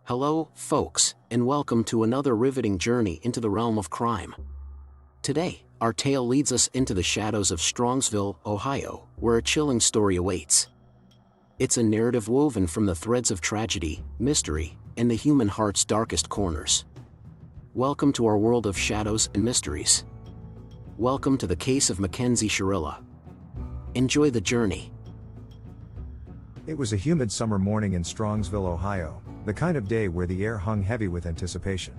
Hello, folks, and welcome to another riveting journey into the realm of crime. Today, our tale leads us into the shadows of Strongsville, Ohio, where a chilling story awaits. It's a narrative woven from the threads of tragedy, mystery, and the human heart's darkest corners. Welcome to our world of shadows and mysteries. Welcome to the case of Mackenzie Shirilla. Enjoy the journey. It was a humid summer morning in Strongsville, Ohio, the kind of day where the air hung heavy with anticipation.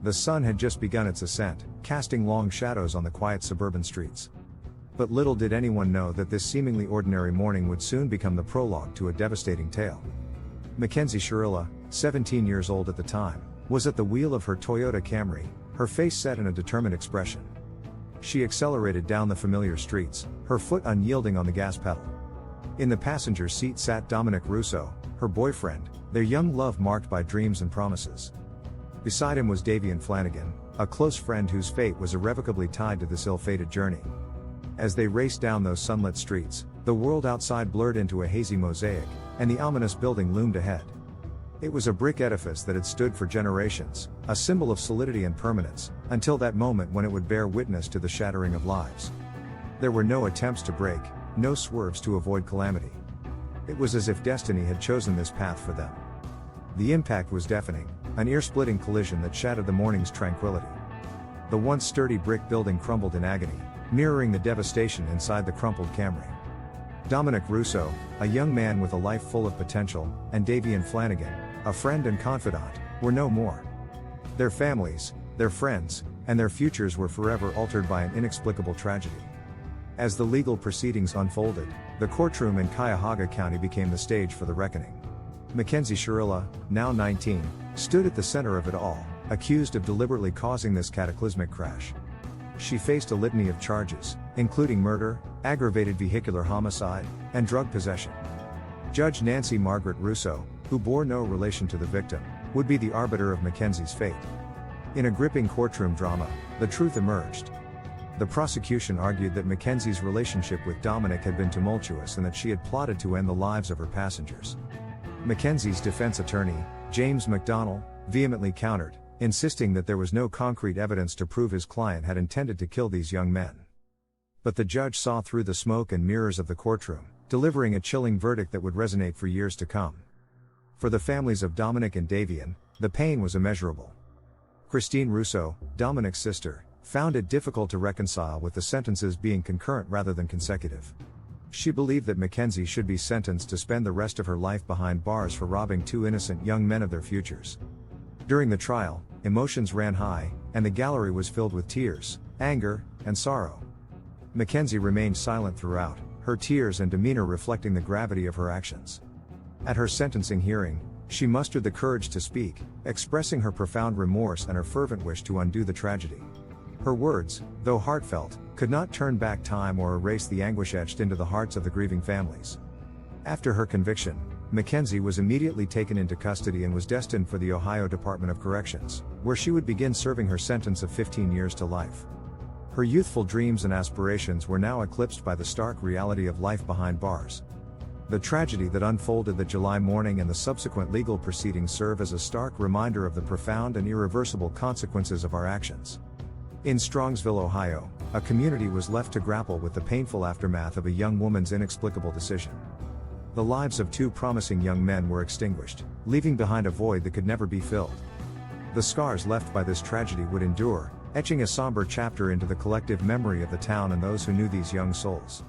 The sun had just begun its ascent, casting long shadows on the quiet suburban streets. But little did anyone know that this seemingly ordinary morning would soon become the prologue to a devastating tale. Mackenzie Shirilla, 17 years old at the time, was at the wheel of her Toyota Camry, her face set in a determined expression. She accelerated down the familiar streets, her foot unyielding on the gas pedal. In the passenger seat sat Dominic Russo, her boyfriend, their young love marked by dreams and promises. Beside him was Davion Flanagan, a close friend whose fate was irrevocably tied to this ill-fated journey. As they raced down those sunlit streets, the world outside blurred into a hazy mosaic, and the ominous building loomed ahead. It was a brick edifice that had stood for generations, a symbol of solidity and permanence, until that moment when it would bear witness to the shattering of lives. There were no attempts to break, no swerves to avoid calamity. It was as if destiny had chosen this path for them. The impact was deafening, an ear-splitting collision that shattered the morning's tranquility. The once sturdy brick building crumbled in agony, mirroring the devastation inside the crumpled Camry. Dominic Russo, a young man with a life full of potential, and Davion Flanagan, a friend and confidant, were no more. Their families, their friends, and their futures were forever altered by an inexplicable tragedy. As the legal proceedings unfolded, the courtroom in Cuyahoga County became the stage for the reckoning. Mackenzie Shirilla, now 19, stood at the center of it all, accused of deliberately causing this cataclysmic crash. She faced a litany of charges, including murder, aggravated vehicular homicide, and drug possession. Judge Nancy Margaret Russo, who bore no relation to the victim, would be the arbiter of Mackenzie's fate. In a gripping courtroom drama, the truth emerged. The prosecution argued that Mackenzie's relationship with Dominic had been tumultuous and that she had plotted to end the lives of her passengers. Mackenzie's defense attorney, James McDonnell, vehemently countered, insisting that there was no concrete evidence to prove his client had intended to kill these young men. But the judge saw through the smoke and mirrors of the courtroom, delivering a chilling verdict that would resonate for years to come. For the families of Dominic and Davion, the pain was immeasurable. Christine Russo, Dominic's sister, found it difficult to reconcile with the sentences being concurrent rather than consecutive. She believed that Mackenzie should be sentenced to spend the rest of her life behind bars for robbing two innocent young men of their futures. During the trial, emotions ran high, and the gallery was filled with tears, anger, and sorrow. Mackenzie remained silent throughout, her tears and demeanor reflecting the gravity of her actions. At her sentencing hearing, she mustered the courage to speak, expressing her profound remorse and her fervent wish to undo the tragedy. Her words, though heartfelt, could not turn back time or erase the anguish etched into the hearts of the grieving families. After her conviction, Mackenzie was immediately taken into custody and was destined for the Ohio Department of Corrections, where she would begin serving her sentence of 15 years to life. Her youthful dreams and aspirations were now eclipsed by the stark reality of life behind bars. The tragedy that unfolded that July morning and the subsequent legal proceedings serve as a stark reminder of the profound and irreversible consequences of our actions. In Strongsville, Ohio, a community was left to grapple with the painful aftermath of a young woman's inexplicable decision. The lives of two promising young men were extinguished, leaving behind a void that could never be filled. The scars left by this tragedy would endure, etching a somber chapter into the collective memory of the town and those who knew these young souls.